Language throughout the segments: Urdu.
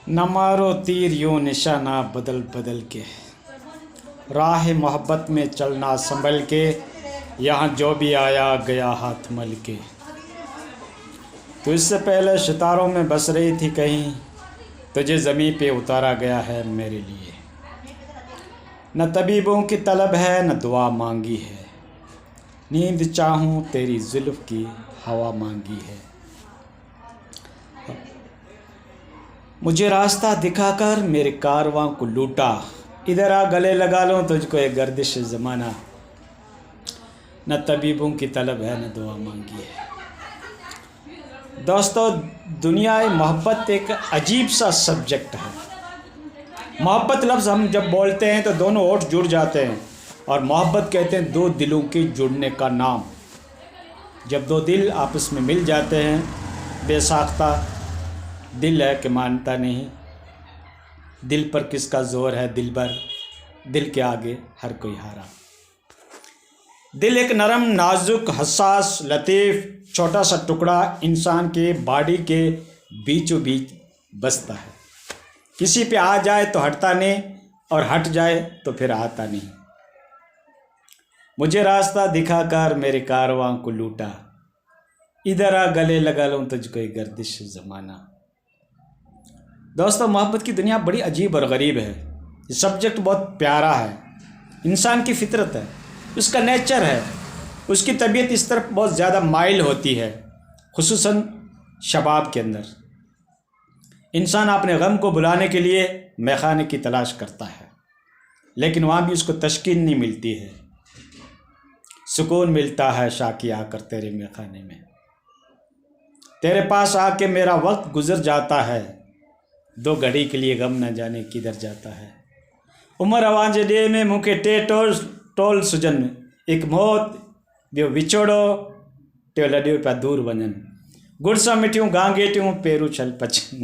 نہ مارو تیر یوں نشانہ بدل بدل کے، راہ محبت میں چلنا سنبھل کے، یہاں جو بھی آیا گیا ہاتھ مل کے۔ تو اس سے پہلے ستاروں میں بس رہی تھی کہیں، تجھے زمین پہ اتارا گیا ہے میرے لیے۔ نہ طبیبوں کی طلب ہے نہ دعا مانگی ہے، نیند چاہوں تیری زلف کی ہوا مانگی ہے۔ مجھے راستہ دکھا کر میرے کارواں کو لوٹا، ادھر آ گلے لگا لوں تجھ کو ایک گردش زمانہ۔ نہ طبیبوں کی طلب ہے نہ دعا مانگی ہے۔ دوستو، دنیا محبت ایک عجیب سا سبجیکٹ ہے۔ محبت لفظ ہم جب بولتے ہیں تو دونوں ہونٹ جڑ جاتے ہیں، اور محبت کہتے ہیں دو دلوں کے جڑنے کا نام۔ جب دو دل آپس میں مل جاتے ہیں، بے ساختہ دل ہے کہ مانتا نہیں، دل پر کس کا زور ہے دل بر، دل کے آگے ہر کوئی ہارا۔ دل ایک نرم، نازک، حساس، لطیف، چھوٹا سا ٹکڑا انسان کے باڈی کے بیچوں بیچ بستا ہے۔ کسی پہ آ جائے تو ہٹتا نہیں، اور ہٹ جائے تو پھر آتا نہیں۔ مجھے راستہ دکھا کر میرے کارواں کو لوٹا، ادھر آ گلے لگا لوں تجھ کو ایک گردش زمانہ۔ دوستو، محبت کی دنیا بڑی عجیب اور غریب ہے۔ یہ سبجیکٹ بہت پیارا ہے، انسان کی فطرت ہے، اس کا نیچر ہے، اس کی طبیعت اس طرف بہت زیادہ مائل ہوتی ہے، خصوصاً شباب کے اندر۔ انسان اپنے غم کو بھلانے کے لیے میخانے کی تلاش کرتا ہے، لیکن وہاں بھی اس کو تسکین نہیں ملتی ہے، سکون ملتا ہے شاکی آ کر تیرے میخانے میں۔ تیرے پاس آ کے میرا وقت گزر جاتا ہے، دو گھڑی کے لیے غم نہ جانے کدھر جاتا ہے۔ عمر آوانج ڈے میں منہ کے ٹول سجن، ایک موت بیو وچوڑو ٹیو لڈیو پیا دور ونن، گڑ سا مٹھیوں گانگیٹیوں پیرو چھل پچن،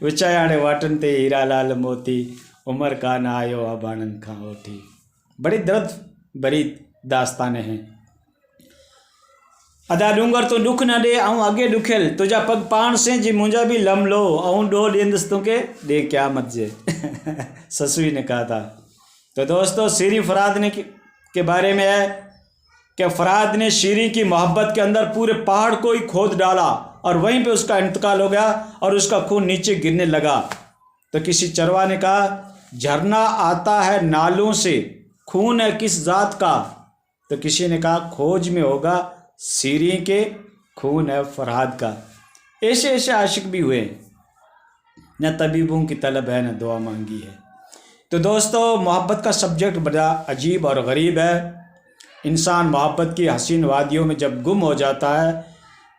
وچایاڑے واٹن تے ہیرا لال موتی، عمر کا نہ آیو ابانن کھاں اوٹھی۔ بڑی درد بری داستانیں ہیں۔ ادا ڈونگر تو ڈکھ نہ ڈے آؤں اگے ڈکھل، تجا پگ پان سے جی مجھا بھی لم لو، آؤں ڈو ڈیندستوں کے ڈے قیامت جے، سسوی نے کہا تھا۔ تو دوستو، شیریں فرہاد نے کے بارے میں ہے کہ فرہاد نے شیریں کی محبت کے اندر پورے پہاڑ کو ہی کھود ڈالا، اور وہیں پہ اس کا انتقال ہو گیا اور اس کا خون نیچے گرنے لگا۔ تو کسی چروا نے کہا، جھرنا آتا ہے نالوں سے، خون ہے کس ذات کا؟ تو کسی نے کہا، کھوج میں ہوگا شیریں کے، خون ہے فرہاد کا۔ ایسے ایسے عاشق بھی ہوئے، نہ طبیبوں کی طلب ہے نہ دعا مانگی ہے۔ تو دوستو، محبت کا سبجیکٹ بڑا عجیب اور غریب ہے۔ انسان محبت کی حسین وادیوں میں جب گم ہو جاتا ہے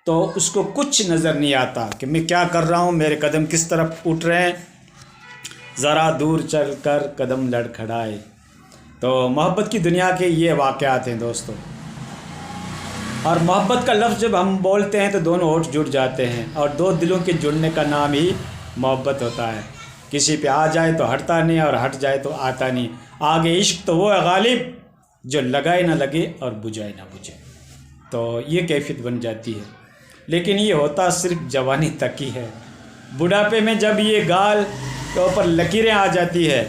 تو اس کو کچھ نظر نہیں آتا کہ میں کیا کر رہا ہوں، میرے قدم کس طرف اٹھ رہے ہیں، ذرا دور چل کر قدم لڑکھڑائے۔ تو محبت کی دنیا کے یہ واقعات ہیں دوستو، اور محبت کا لفظ جب ہم بولتے ہیں تو دونوں ہونٹ جڑ جاتے ہیں، اور دو دلوں کے جڑنے کا نام ہی محبت ہوتا ہے۔ کسی پہ آ جائے تو ہٹتا نہیں، اور ہٹ جائے تو آتا نہیں۔ آگے عشق تو وہ ہے غالب جو لگائے نہ لگے اور بجھائے نہ بجھے، تو یہ کیفیت بن جاتی ہے۔ لیکن یہ ہوتا صرف جوانی تک ہی ہے۔ بڑھاپے میں جب یہ گال کے اوپر لکیریں آ جاتی ہے،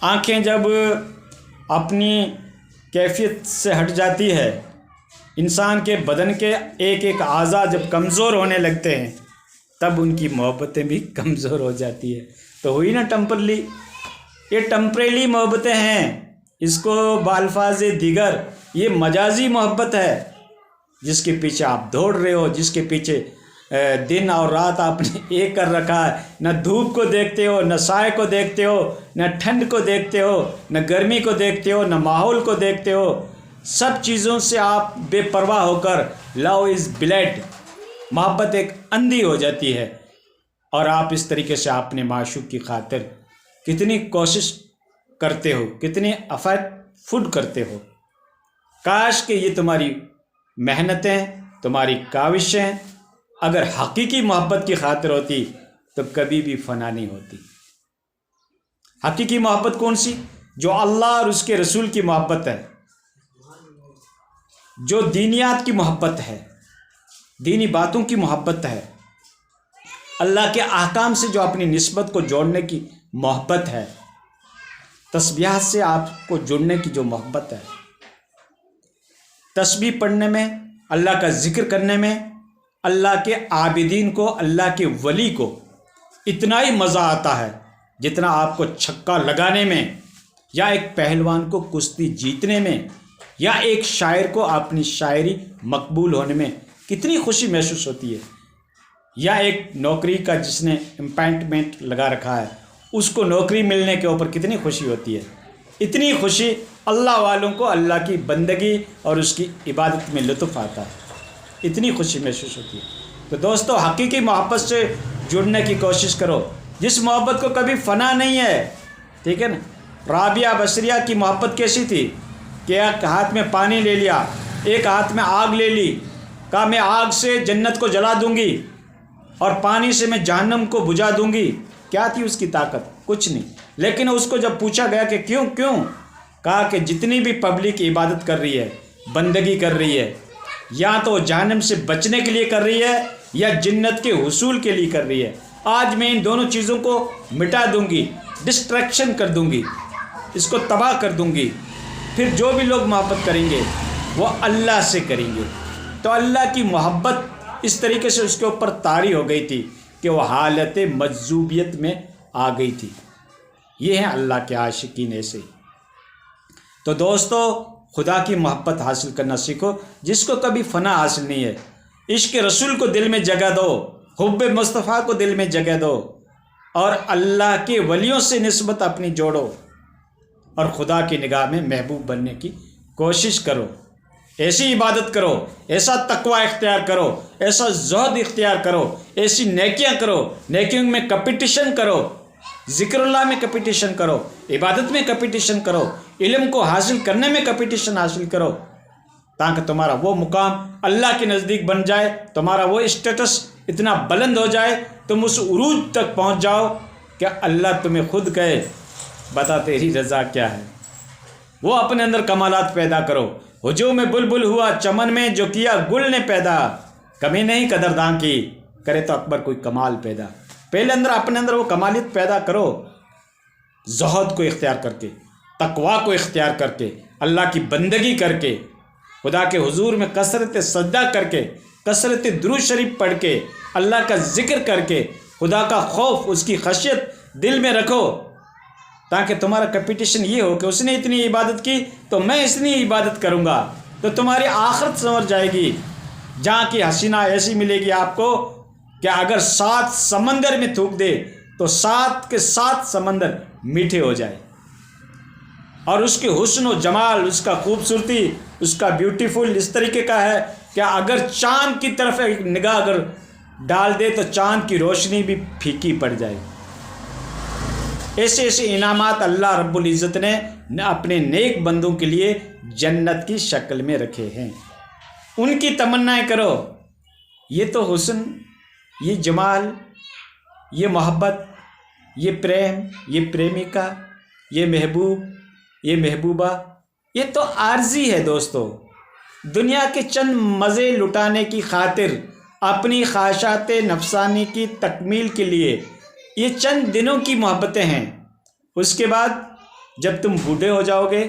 آنکھیں جب اپنی کیفیت سے ہٹ جاتی ہے، انسان کے بدن کے ایک ایک اعضاء جب کمزور ہونے لگتے ہیں، تب ان کی محبتیں بھی کمزور ہو جاتی ہے۔ تو ہوئی نا ٹمپرلی، یہ ٹمپریلی محبتیں ہیں، اس کو بالفاظ دیگر یہ مجازی محبت ہے، جس کے پیچھے آپ دوڑ رہے ہو، جس کے پیچھے دن اور رات آپ نے ایک کر رکھا ہے۔ نہ دھوپ کو دیکھتے ہو، نہ سائے کو دیکھتے ہو، نہ ٹھنڈ کو دیکھتے ہو، نہ گرمی کو دیکھتے ہو، نہ ماحول کو دیکھتے ہو، سب چیزوں سے آپ بے پرواہ ہو کر، لو از بلائنڈ، محبت ایک اندھی ہو جاتی ہے، اور آپ اس طریقے سے اپنے معشوق کی خاطر کتنی کوشش کرتے ہو، کتنی ایفرٹ کرتے ہو۔ کاش کہ یہ تمہاری محنتیں، تمہاری کاوشیں اگر حقیقی محبت کی خاطر ہوتی تو کبھی بھی فنا نہیں ہوتی۔ حقیقی محبت کون سی؟ جو اللہ اور اس کے رسول کی محبت ہے، جو دینیات کی محبت ہے، دینی باتوں کی محبت ہے، اللہ کے احکام سے جو اپنی نسبت کو جوڑنے کی محبت ہے، تسبیحات سے آپ کو جڑنے کی جو محبت ہے، تسبیح پڑھنے میں، اللہ کا ذکر کرنے میں، اللہ کے عابدین کو، اللہ کے ولی کو اتنا ہی مزہ آتا ہے جتنا آپ کو چھکا لگانے میں، یا ایک پہلوان کو کشتی جیتنے میں، یا ایک شاعر کو اپنی شاعری مقبول ہونے میں کتنی خوشی محسوس ہوتی ہے، یا ایک نوکری کا جس نے اپائنٹمنٹ لگا رکھا ہے اس کو نوکری ملنے کے اوپر کتنی خوشی ہوتی ہے۔ اتنی خوشی اللہ والوں کو اللہ کی بندگی اور اس کی عبادت میں لطف آتا ہے، اتنی خوشی محسوس ہوتی ہے۔ تو دوستو، حقیقی محبت سے جڑنے کی کوشش کرو، جس محبت کو کبھی فنا نہیں ہے، ٹھیک ہے نا۔ رابعہ بصریہ کی محبت کیسی تھی کہ ایک ہاتھ میں پانی لے لیا، ایک ہاتھ میں آگ لے لی، کہا میں آگ سے جنت کو جلا دوں گی اور پانی سے میں جہنم کو بجھا دوں گی۔ کیا تھی اس کی طاقت؟ کچھ نہیں۔ لیکن اس کو جب پوچھا گیا کہ کیوں، کہا کہ جتنی بھی پبلک عبادت کر رہی ہے، بندگی کر رہی ہے، یا تو جہنم سے بچنے کے لیے کر رہی ہے یا جنت کے حصول کے لیے کر رہی ہے، آج میں ان دونوں چیزوں کو مٹا دوں گی، ڈسٹریکشن کر دوں گی، اس کو تباہ کر دوں گی، پھر جو بھی لوگ محبت کریں گے وہ اللہ سے کریں گے۔ تو اللہ کی محبت اس طریقے سے اس کے اوپر طاری ہو گئی تھی کہ وہ حالت مجذوبیت میں آ گئی تھی۔ یہ ہیں اللہ کے عاشقین ایسے۔ تو دوستو، خدا کی محبت حاصل کرنا سیکھو، جس کو کبھی فنا حاصل نہیں ہے۔ عشق رسول کو دل میں جگہ دو، حب مصطفیٰ کو دل میں جگہ دو، اور اللہ کے ولیوں سے نسبت اپنی جوڑو، اور خدا کی نگاہ میں محبوب بننے کی کوشش کرو۔ ایسی عبادت کرو، ایسا تقوی اختیار کرو، ایسا زہد اختیار کرو، ایسی نیکیاں کرو، نیکیوں میں کمپٹیشن کرو، ذکر اللہ میں کمپٹیشن کرو، عبادت میں کمپٹیشن کرو، علم کو حاصل کرنے میں کمپٹیشن حاصل کرو، تاکہ تمہارا وہ مقام اللہ کے نزدیک بن جائے، تمہارا وہ اسٹیٹس اتنا بلند ہو جائے، تم اس عروج تک پہنچ جاؤ کہ اللہ تمہیں خود کہے بتا تیری رضا کیا ہے۔ وہ اپنے اندر کمالات پیدا کرو۔ ہجوم میں بلبل ہوا چمن میں، جو کیا گل نے پیدا، کمی نہیں قدرداں کی، کرے تو اکبر کوئی کمال پیدا۔ پہلے اپنے اندر وہ کمالیت پیدا کرو، زہد کو اختیار کر کے، تقوی کو اختیار کر کے، اللہ کی بندگی کر کے، خدا کے حضور میں کثرت سجدہ کر کے، کثرت درود شریف پڑھ کے، اللہ کا ذکر کر کے، خدا کا خوف، اس کی خشیت دل میں رکھو، تاکہ تمہارا کمپٹیشن یہ ہو کہ اس نے اتنی عبادت کی تو میں اتنی عبادت کروں گا، تو تمہاری آخرت سنور جائے گی، جہاں کی حسینہ ایسی ملے گی آپ کو کہ اگر 7 سمندر میں تھوک دے تو 7 کے 7 سمندر میٹھے ہو جائے۔ اور اس کے حسن و جمال، اس کا خوبصورتی، اس کا بیوٹیفل اس طریقے کا ہے کہ اگر چاند کی طرف ایک نگاہ اگر ڈال دے تو چاند کی روشنی بھی پھیکی پڑ جائے۔ ایسے ایسے انعامات اللہ رب العزت نے اپنے نیک بندوں کے لیے جنت کی شکل میں رکھے ہیں۔ ان کی تمنائیں کرو۔ یہ تو حسن، یہ جمال، یہ محبت، یہ پریم، یہ پریمکا، یہ محبوب، یہ محبوبہ، یہ تو عارضی ہے دوستو۔ دنیا کے چند مزے لٹانے کی خاطر، اپنی خواہشات نفسانی کی تکمیل کے لیے یہ چند دنوں کی محبتیں ہیں۔ اس کے بعد جب تم بوڑھے ہو جاؤ گے،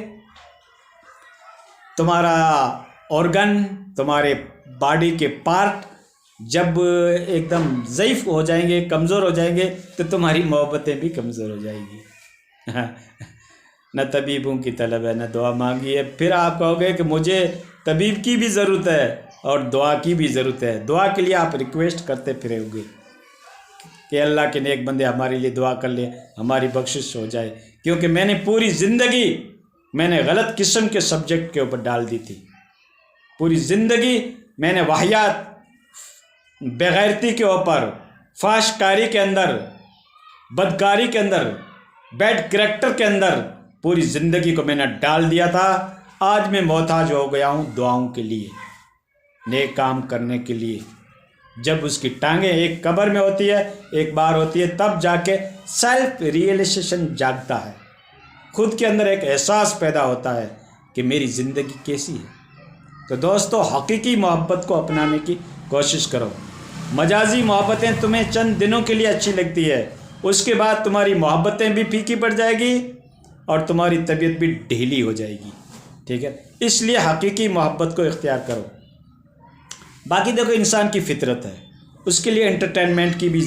تمہارا آرگن، تمہارے باڈی کے پارٹ جب ایک دم ضعیف ہو جائیں گے، کمزور ہو جائیں گے، تو تمہاری محبتیں بھی کمزور ہو جائیں گی۔ نہ طبیبوں کی طلب ہے، نہ دعا مانگی ہے۔ پھر آپ کہو گے کہ مجھے طبیب کی بھی ضرورت ہے اور دعا کی بھی ضرورت ہے۔ دعا کے لیے آپ ریکویسٹ کرتے پھرے ہوگے کہ اللہ کے نیک بندے ہمارے لیے دعا کر لیں، ہماری بخشش ہو جائے، کیونکہ میں نے پوری زندگی غلط قسم کے سبجیکٹ کے اوپر ڈال دی تھی۔ پوری زندگی میں نے واہیات، بغیرتی کے اوپر، فحش کاری کے اندر، بدکاری کے اندر، بیڈ کریکٹر کے اندر پوری زندگی کو میں نے ڈال دیا تھا۔ آج میں محتاج ہو گیا ہوں دعاؤں کے لیے، نیک کام کرنے کے لیے۔ جب اس کی ٹانگیں ایک قبر میں ہوتی ہے، ایک بار ہوتی ہے، تب جا کے سیلف ریئلائزیشن جاگتا ہے، خود کے اندر ایک احساس پیدا ہوتا ہے کہ میری زندگی کیسی ہے۔ تو دوستو، حقیقی محبت کو اپنانے کی کوشش کرو۔ مجازی محبتیں تمہیں چند دنوں کے لیے اچھی لگتی ہے، اس کے بعد تمہاری محبتیں بھی پھیکی پڑ جائے گی اور تمہاری طبیعت بھی ڈھیلی ہو جائے گی، ٹھیک ہے؟ اس لیے حقیقی محبت کو اختیار کرو۔ باقی دیکھو انسان کی فطرت ہے، اس کے لیے انٹرٹینمنٹ کی بھی،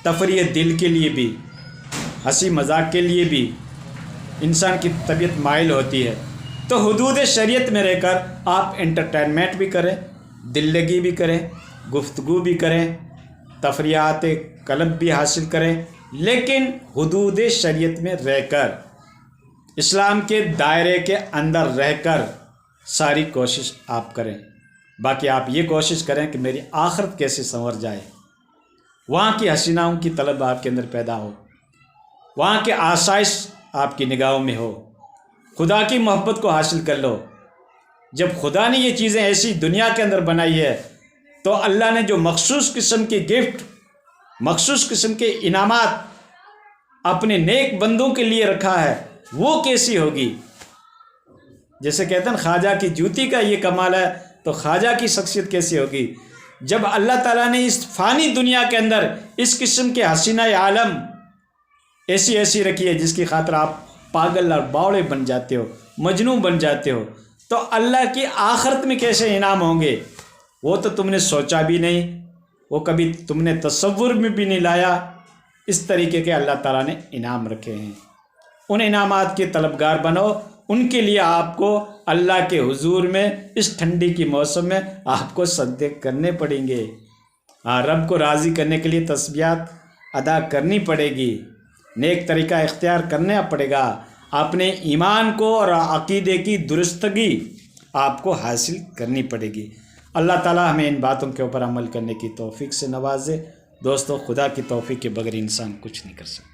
تفریح دل کے لیے بھی، ہنسی مذاق کے لیے بھی انسان کی طبیعت مائل ہوتی ہے، تو حدود شریعت میں رہ کر آپ انٹرٹینمنٹ بھی کریں، دل لگی بھی کریں، گفتگو بھی کریں، تفریحات قلب بھی حاصل کریں، لیکن حدود شریعت میں رہ کر، اسلام کے دائرے کے اندر رہ کر ساری کوشش آپ کریں۔ باقی آپ یہ کوشش کریں کہ میری آخرت کیسے سنور جائے، وہاں کی حسیناؤں کی طلب آپ کے اندر پیدا ہو، وہاں کے آسائش آپ کی نگاہوں میں ہو، خدا کی محبت کو حاصل کر لو۔ جب خدا نے یہ چیزیں ایسی دنیا کے اندر بنائی ہے تو اللہ نے جو مخصوص قسم کی گفٹ، مخصوص قسم کے انعامات اپنے نیک بندوں کے لیے رکھا ہے، وہ کیسی ہوگی؟ جیسے کہتے ہیں خواجہ کی جوتی کا یہ کمال ہے، تو خواجہ کی شخصیت کیسی ہوگی؟ جب اللہ تعالیٰ نے اس فانی دنیا کے اندر اس قسم کے حسینہ عالم ایسی رکھی ہے جس کی خاطر آپ پاگل اور باوڑے بن جاتے ہو، مجنون بن جاتے ہو، تو اللہ کی آخرت میں کیسے انعام ہوں گے؟ وہ تو تم نے سوچا بھی نہیں، وہ کبھی تم نے تصور میں بھی نہیں لایا۔ اس طریقے کے اللہ تعالیٰ نے انعام رکھے ہیں، ان انعامات کے طلبگار بنو۔ ان کے لیے آپ کو اللہ کے حضور میں اس ٹھنڈی کی موسم میں آپ کو سجدے کرنے پڑیں گے، رب کو راضی کرنے کے لیے تسبیحات ادا کرنی پڑے گی، نیک طریقہ اختیار کرنا پڑے گا، اپنے ایمان کو اور عقیدے کی درستگی آپ کو حاصل کرنی پڑے گی۔ اللہ تعالیٰ ہمیں ان باتوں کے اوپر عمل کرنے کی توفیق سے نوازے۔ دوستو، خدا کی توفیق کے بغیر انسان کچھ نہیں کر سکتا۔